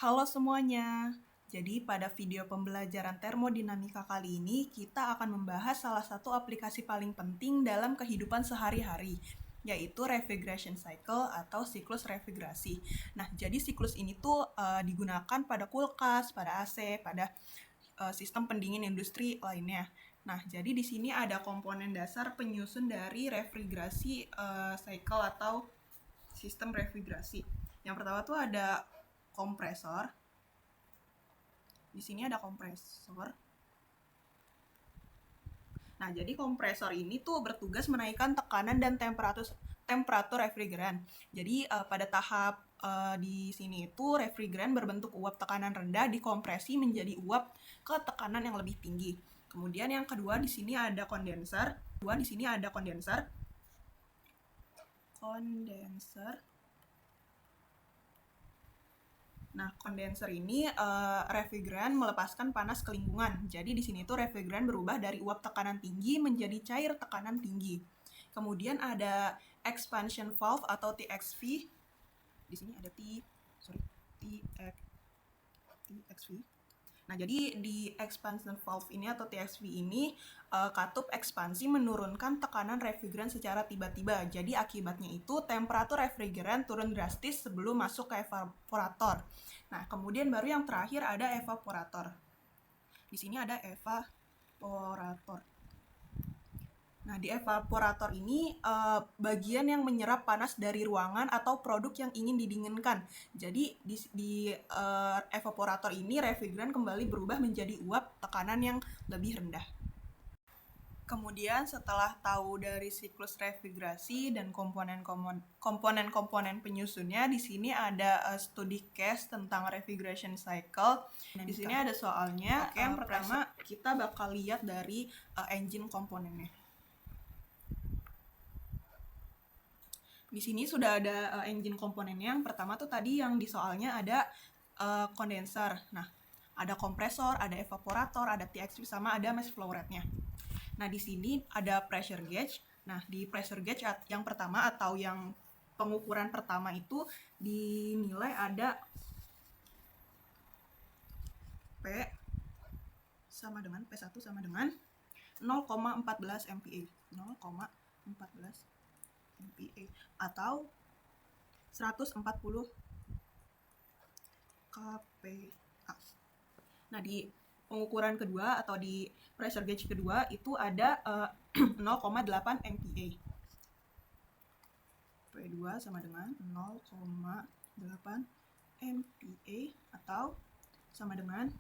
Halo semuanya. Jadi pada video pembelajaran termodinamika kali ini kita akan membahas salah satu aplikasi paling penting dalam kehidupan sehari-hari, yaitu refrigeration cycle atau siklus refrigerasi. Nah, jadi siklus ini tuh digunakan pada kulkas, pada AC, pada sistem pendingin industri lainnya. Nah, jadi di sini ada komponen dasar penyusun dari refrigerasi cycle atau sistem refrigerasi. Yang pertama tuh ada kompresor. Di sini ada kompresor. Nah, jadi kompresor ini tuh bertugas menaikkan tekanan dan temperatur refrigeran. Jadi pada tahap di sini itu refrigeran berbentuk uap tekanan rendah dikompresi menjadi uap ke tekanan yang lebih tinggi. Kemudian yang kedua di sini ada kondenser. Nah, kondenser ini refrigeran melepaskan panas ke lingkungan. Jadi di sini tuh refrigeran berubah dari uap tekanan tinggi menjadi cair tekanan tinggi. Kemudian ada expansion valve atau TXV. Di sini ada TXV. Nah, jadi di expansion valve ini atau TXV ini katup ekspansi menurunkan tekanan refrigeran secara tiba-tiba. Jadi akibatnya itu temperatur refrigeran turun drastis sebelum masuk ke evaporator. Nah, kemudian baru yang terakhir ada evaporator. Di sini ada evaporator. Nah, di evaporator ini bagian yang menyerap panas dari ruangan atau produk yang ingin didinginkan. Jadi di evaporator ini refrigeran kembali berubah menjadi uap tekanan yang lebih rendah. Kemudian setelah tahu dari siklus refrigerasi dan komponen-komponen penyusunnya, di sini ada studi case tentang refrigeration cycle. Nah, di sini ada soalnya. Oke, yang pertama kita bakal lihat dari engine komponennya. Di sini sudah ada engine komponennya. Yang pertama tuh tadi yang di soalnya ada kondenser. Nah, ada kompresor, ada evaporator, ada TXV, sama ada mass flow rate-nya. Nah, di sini ada pressure gauge. Nah, di pressure gauge yang pertama atau yang pengukuran pertama itu dinilai ada P1 sama dengan 0,14 MPa. 0,14 MPa atau 140 kPa. Nah, di pengukuran kedua atau di pressure gauge kedua itu ada 0,8 MPa. P2 sama dengan 0,8 MPa atau sama dengan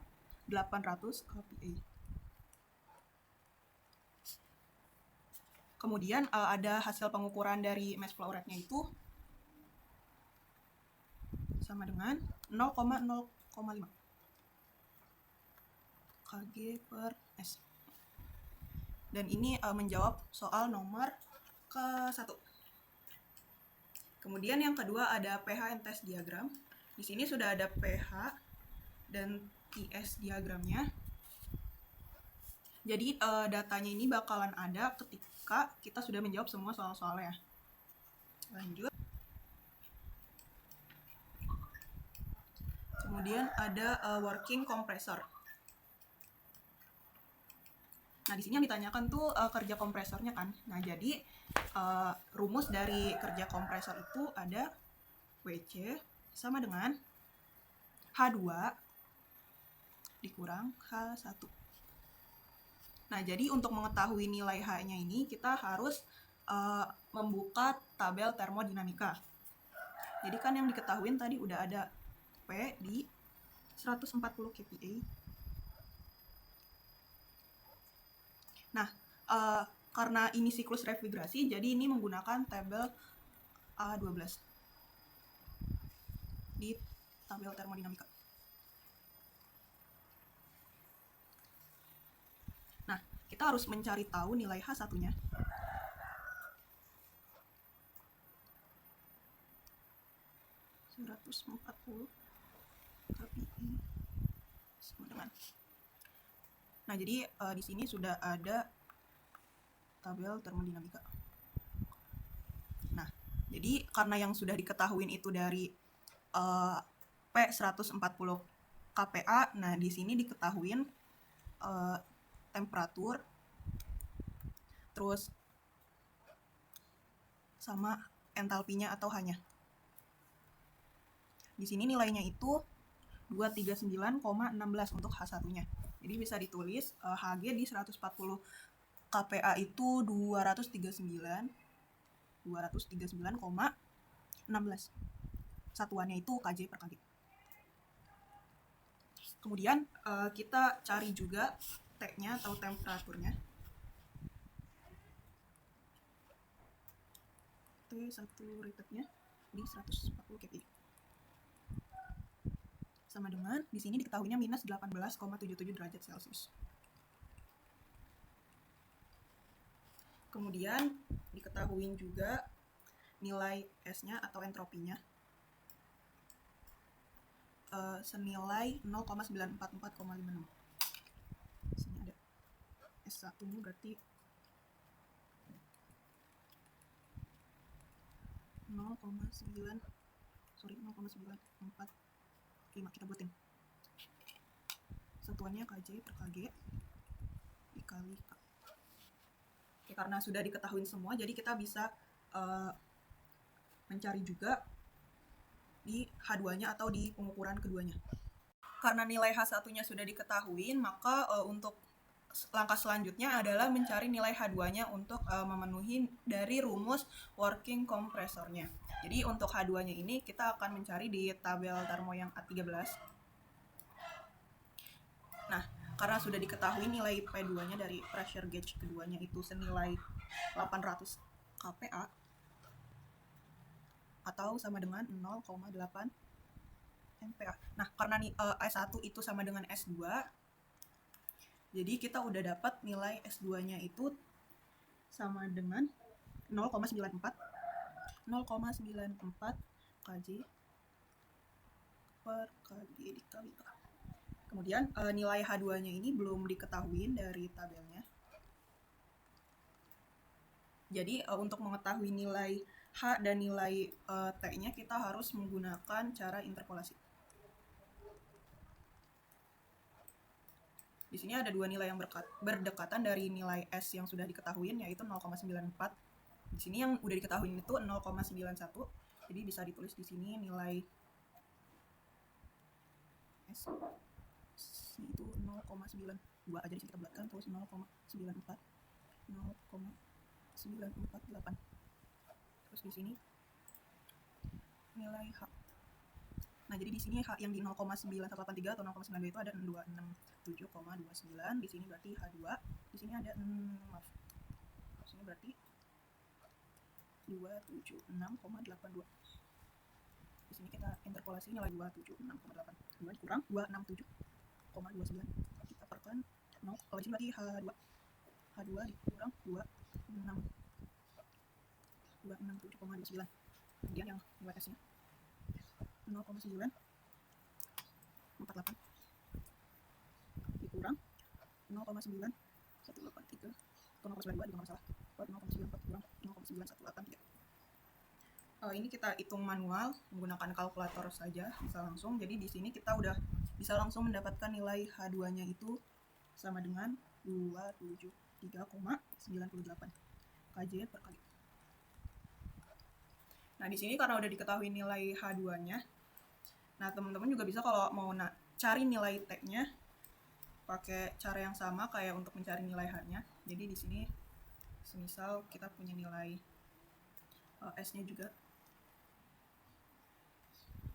800 kPa. Kemudian ada hasil pengukuran dari mass flow rate-nya itu sama dengan 0,05 kg per S. Dan ini menjawab soal nomor ke-1. Kemudian yang kedua ada pH and test diagram. Di sini sudah ada pH dan TS diagramnya. Jadi datanya ini bakalan ada ketika kita sudah menjawab semua soal-soalnya. Lanjut. Kemudian ada working compressor. Nah, di sini yang ditanyakan tuh kerja kompresornya kan. Nah, jadi rumus dari kerja kompresor itu ada WC sama dengan H2 dikurang H1. Nah, jadi untuk mengetahui nilai H-nya ini kita harus membuka tabel termodinamika. Jadi kan yang diketahuin tadi udah ada P di 140 kPa. Nah, karena ini siklus refrigerasi, jadi ini menggunakan tabel A12 di tabel termodinamika. Nah, kita harus mencari tahu nilai H1-nya. Nah, jadi di sini sudah ada tabel termodinamika. Nah, jadi karena yang sudah diketahui itu dari sampai 140 kPa. Nah, di sini diketahuin temperatur, terus sama entalpinya atau H-nya. Di sini nilainya itu 239,16 untuk H1-nya. Jadi bisa ditulis Hg di 140 kPa itu 239,16. Satuannya itu kJ per kg. Kemudian kita cari juga T-nya atau temperaturnya. T1 rated-nya di 140 kPa. Sama dengan di sini diketahuinya minus 18,77 derajat Celcius. Kemudian diketahui juga nilai S-nya atau entropinya senilai 0,944,56. Sini ada S1-nya berarti 0,945 kita buatin. Satuannya kJ per kg dikali K. Oke, karena sudah diketahui semua, jadi kita bisa mencari juga di H2-nya atau di pengukuran keduanya. Karena nilai H1-nya sudah diketahui, maka untuk langkah selanjutnya adalah mencari nilai H2-nya untuk memenuhi dari rumus working kompresornya. Jadi untuk H2-nya ini kita akan mencari di tabel termo yang A13. Nah, karena sudah diketahui nilai P2-nya dari pressure gauge keduanya itu senilai 800 kPa atau sama dengan 0,8 MPa. Nah, karena S1 itu sama dengan S2, jadi kita udah dapat nilai S2-nya itu sama dengan 0,94 kJ per kg dikali K. Kemudian nilai H2-nya ini belum diketahui dari tabelnya. Jadi untuk mengetahui nilai H dan nilai T-nya kita harus menggunakan cara interpolasi. Di sini ada dua nilai yang berdekatan dari nilai S yang sudah diketahui, yaitu 0,94. Di sini yang udah diketahui itu 0,91. Jadi bisa ditulis di sini nilai S itu 0,92 aja, di sini kita buatkan, terus 0,94 0,948. Terus di sini nilai H. Nah, jadi di sini H yang di 0,9183 atau 0,92 itu ada 267,29. Di sini berarti H2. Di sini ada di sini berarti 276,82. Di sini kita interpolasi nilai 276,82 dikurang 267,29. Kita perkan 0. Kalau di sini berarti H2. H2 dikurang 267,29. Kemudian yang nilai S-nya 0,948 dikurang 0,9183 atau 0,92 juga nggak salah. 0,94 kurang 0,9183. Ini kita hitung manual menggunakan kalkulator saja, bisa langsung. Jadi di sini kita udah bisa langsung mendapatkan nilai H2-nya itu sama dengan 273,98 kJ per kali. Nah, di sini karena udah diketahui nilai H2-nya, nah teman-teman juga bisa kalau mau cari nilai T-nya pakai cara yang sama kayak untuk mencari nilai H-nya. Jadi di sini semisal kita punya nilai S-nya juga.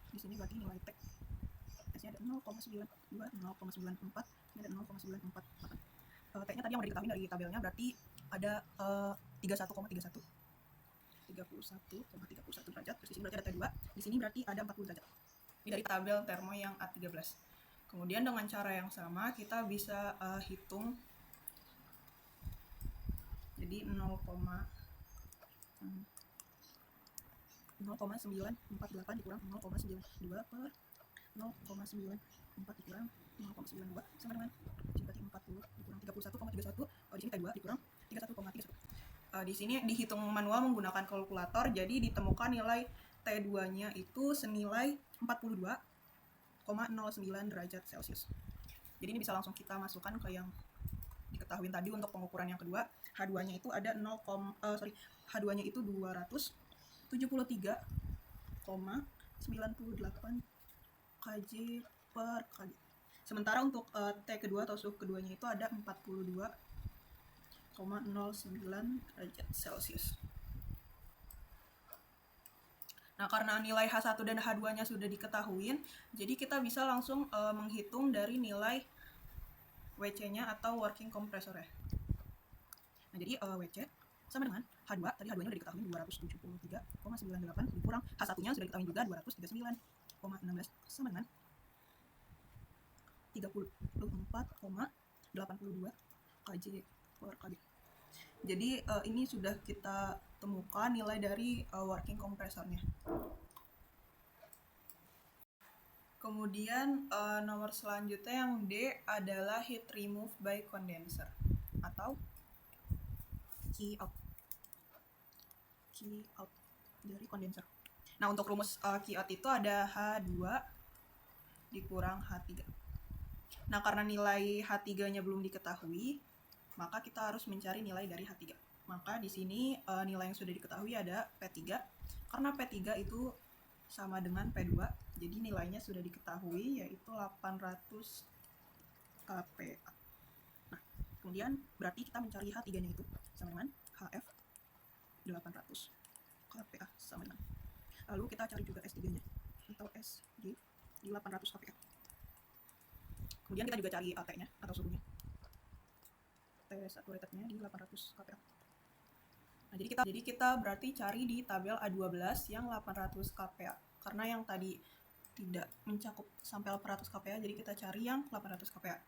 Di sini berarti nilai T S-nya ada 0,92, 0,94, ini ada 0,948. T-nya tadi yang udah diketahui dari tabelnya berarti ada 31,31 derajat. Terus di sini berarti ada T2. Di sini berarti ada 40 derajat. Ini dari tabel termo yang A13. Kemudian dengan cara yang sama kita bisa hitung. Jadi 0,948 dikurang 0,92 per 0,94 dikurang 0,92 sama dengan berarti 40 dikurang 31,31. Di sini T2 dikurang 31,31. Di sini dihitung manual menggunakan kalkulator, jadi ditemukan nilai T2-nya itu senilai 42 derajat Celcius. Jadi ini bisa langsung kita masukkan ke yang diketahui tadi untuk pengukuran yang kedua. H2-nya itu ada H2-nya itu 273,98 kJ per kg. Sementara untuk T kedua atau suhu keduanya itu ada 42,09 derajat Celcius. Nah, karena nilai H1 dan H2-nya sudah diketahui, jadi kita bisa langsung menghitung dari nilai WC-nya atau working compressor ya. Nah, jadi WC sama dengan H2, tadi H2-nya sudah diketahui 273,98 dikurang H1-nya sudah diketahui juga 239,16 sama dengan 34,82 kJ per kg. Jadi ini sudah kita temukan nilai dari working kompresornya. Kemudian nomor selanjutnya yang D adalah heat remove by condenser atau key out dari kondenser. Nah, untuk rumus key out itu ada H2 dikurang H3. Nah, karena nilai H3-nya belum diketahui, maka kita harus mencari nilai dari H3. Maka di sini nilai yang sudah diketahui ada P3. Karena P3 itu sama dengan P2, jadi nilainya sudah diketahui yaitu 800 kPa. Nah, kemudian berarti kita mencari H3-nya itu sama dengan HF 800 kPa sama dengan. Lalu kita cari juga S3-nya atau SG di 800 kPa. Kemudian kita juga cari T-nya atau suhunya. T saturated-nya di 800 kPa. Nah, jadi kita berarti cari di tabel A12 yang 800 kPa. Karena yang tadi tidak mencakup sampai 800 kPa, jadi kita cari yang 800 kPa.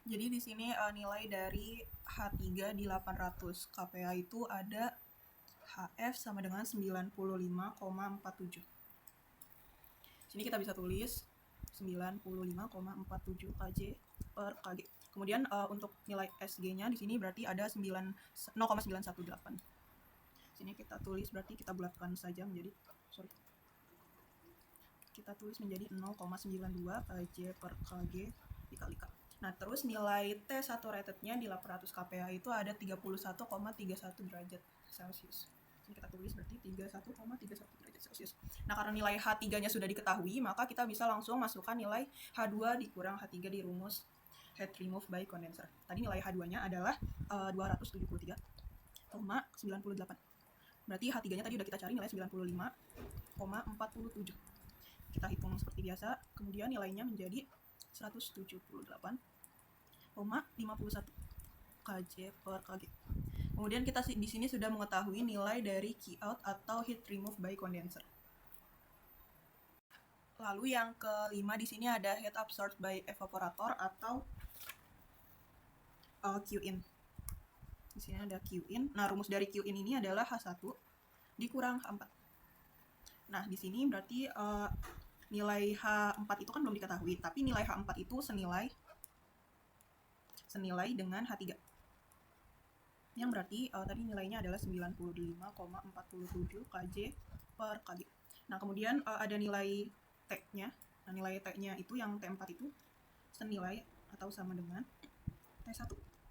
Jadi di sini nilai dari H3 di 800 kPa itu ada HF sama dengan 95,47. Sini kita bisa tulis 95,47 kJ per kg. Kemudian untuk nilai SG-nya di sini berarti ada 0,918. Sini kita tulis, berarti kita bulatkan saja menjadi kita tulis menjadi 0,92 kJ per kg dikali K. Nah, terus nilai T saturated-nya di 800 kPa itu ada 31,31 derajat Celcius. Kita tulis berarti 31,31 derajat Celcius. Nah, karena nilai H3-nya sudah diketahui, maka kita bisa langsung masukkan nilai H2 dikurang H3 di rumus heat remove by condenser. Tadi nilai H2-nya adalah 273,98. Berarti H3-nya tadi udah kita cari nilai 95,47. Kita hitung seperti biasa, kemudian nilainya menjadi 178,51 kJ per kg. Kemudian kita di sini sudah mengetahui nilai dari key out atau heat remove by condenser. Lalu yang kelima di sini ada heat absorbed by evaporator atau Q in. Di sini ada Q in. Nah, rumus dari Q in ini adalah H1 dikurang H4. Nah, di sini berarti nilai H4 itu kan belum diketahui, tapi nilai H4 itu senilai dengan H3. Yang berarti tadi nilainya adalah 95,47 kJ per kg. Nah, kemudian ada nilai T-nya. Nah, nilai T-nya itu yang T4 itu senilai atau sama dengan T1.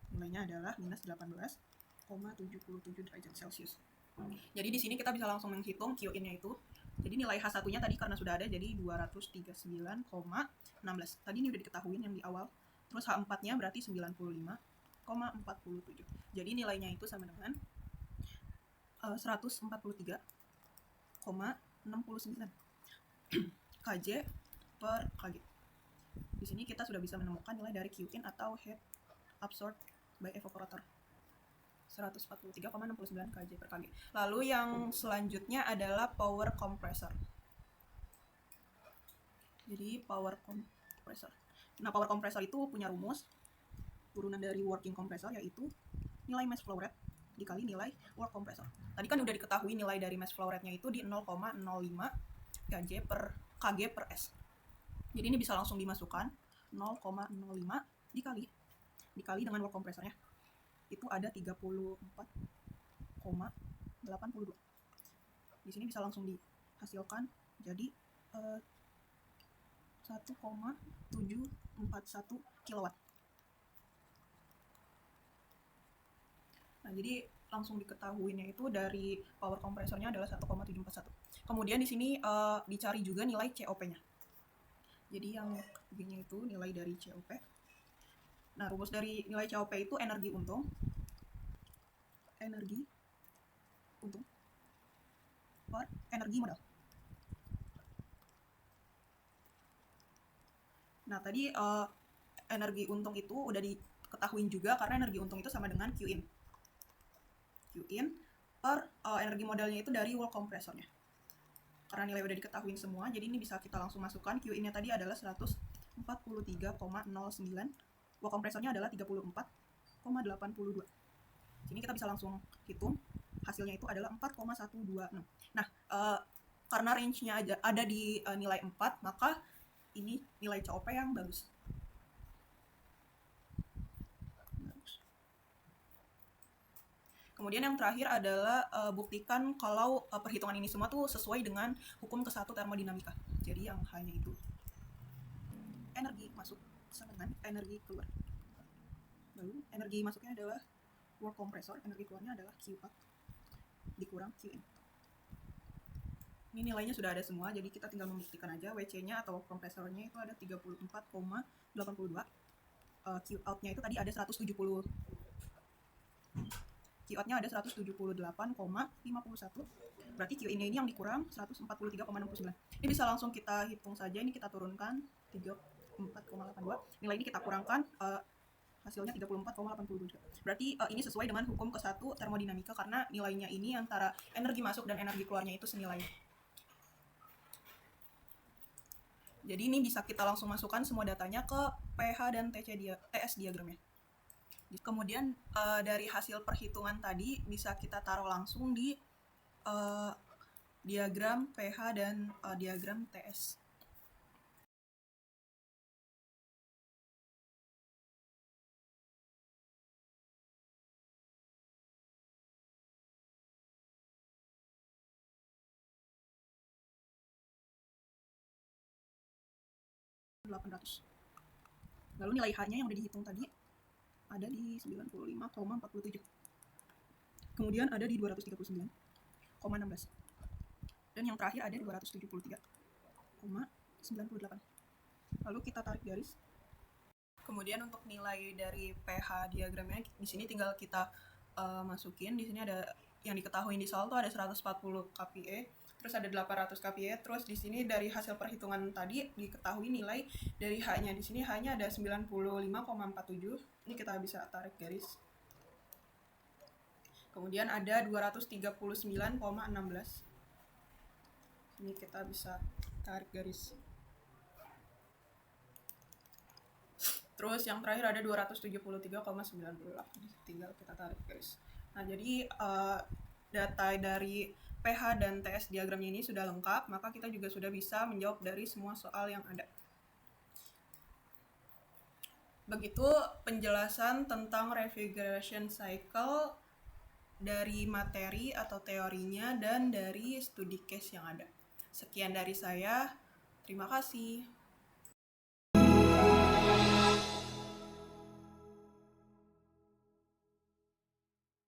Nilainya adalah minus 18,77 derajat Celcius. Jadi di sini kita bisa langsung menghitung Q in-nya itu. Jadi nilai H1-nya tadi karena sudah ada, jadi 239,16. Tadi ini udah diketahui yang di awal. Terus H4-nya berarti 95,47. Jadi nilainya itu sama dengan 143,69 kJ per kg. Di sini kita sudah bisa menemukan nilai dari Q in atau heat absorbed by evaporator. 143,69 kJ per kg. Lalu yang selanjutnya adalah power compressor. Jadi power compressor. Nah, power compressor itu punya rumus turunan dari working compressor, yaitu nilai mass flow rate dikali nilai work compressor. Tadi kan udah diketahui nilai dari mass flow rate-nya itu di 0,05 kJ per kg per S. Jadi ini bisa langsung dimasukkan 0,05 dikali dengan work compressornya. Itu ada 34,82. Di sini bisa langsung dihasilkan jadi 1,741 kilowatt. Nah, jadi langsung diketahuinya itu dari power kompresornya adalah 1,741. Kemudian di sini dicari juga nilai COP-nya. Jadi yang B-nya itu nilai dari COP. Nah, rumus dari nilai COP itu energi untung per energi modal. Nah, tadi energi untung itu udah diketahuin juga karena energi untung itu sama dengan Q in per energi modalnya itu dari wall kompresornya. Karena nilai udah diketahuin semua, jadi ini bisa kita langsung masukkan. Q in-nya tadi adalah 143,09, wall kompresornya adalah 34,82. Jadi kita bisa langsung hitung, hasilnya itu adalah 4,126. Nah, karena range-nya ada di nilai 4, maka ini nilai COP yang bagus. Kemudian yang terakhir adalah buktikan kalau perhitungan ini semua tuh sesuai dengan hukum ke-1 termodinamika. Jadi yang hanya itu. Energi masuk sama dengan energi keluar. Lalu energi masuknya adalah work compressor, energi keluarnya adalah Q out dikurang Q in. Ini nilainya sudah ada semua, jadi kita tinggal membuktikan aja. WC-nya atau kompresornya itu ada 34,82. Q out-nya itu tadi ada 170. Q out-nya ada 178,51. Berarti Q in-nya ini yang dikurang 143,69. Ini bisa langsung kita hitung saja. Ini kita turunkan 34,82. Nilai ini kita kurangkan hasilnya 34,82. Berarti ini sesuai dengan hukum ke-1 termodinamika karena nilainya ini antara energi masuk dan energi keluarnya itu senilai. Jadi ini bisa kita langsung masukkan semua datanya ke pH dan TS diagramnya. Kemudian dari hasil perhitungan tadi bisa kita taruh langsung di diagram pH dan diagram TS. Lalu nilai H-nya yang udah dihitung tadi ada di 95,47. Kemudian ada di 239,16. Dan yang terakhir ada di 273,98. Lalu kita tarik garis. Kemudian untuk nilai dari pH diagramnya di sini tinggal kita masukin. Di sini ada yang diketahui di soal tuh ada 140 kPa, terus ada 800 kPa, terus di sini dari hasil perhitungan tadi diketahui nilai dari H-nya. Di sini H-nya ada 95,47. Ini kita bisa tarik garis. Kemudian ada 239,16. Ini kita bisa tarik garis. Terus yang terakhir ada 273,98. Tinggal kita tarik garis. Nah, jadi data dari pH dan TS diagramnya ini sudah lengkap, maka kita juga sudah bisa menjawab dari semua soal yang ada. Begitu penjelasan tentang refrigeration cycle dari materi atau teorinya dan dari studi case yang ada. Sekian dari saya, terima kasih.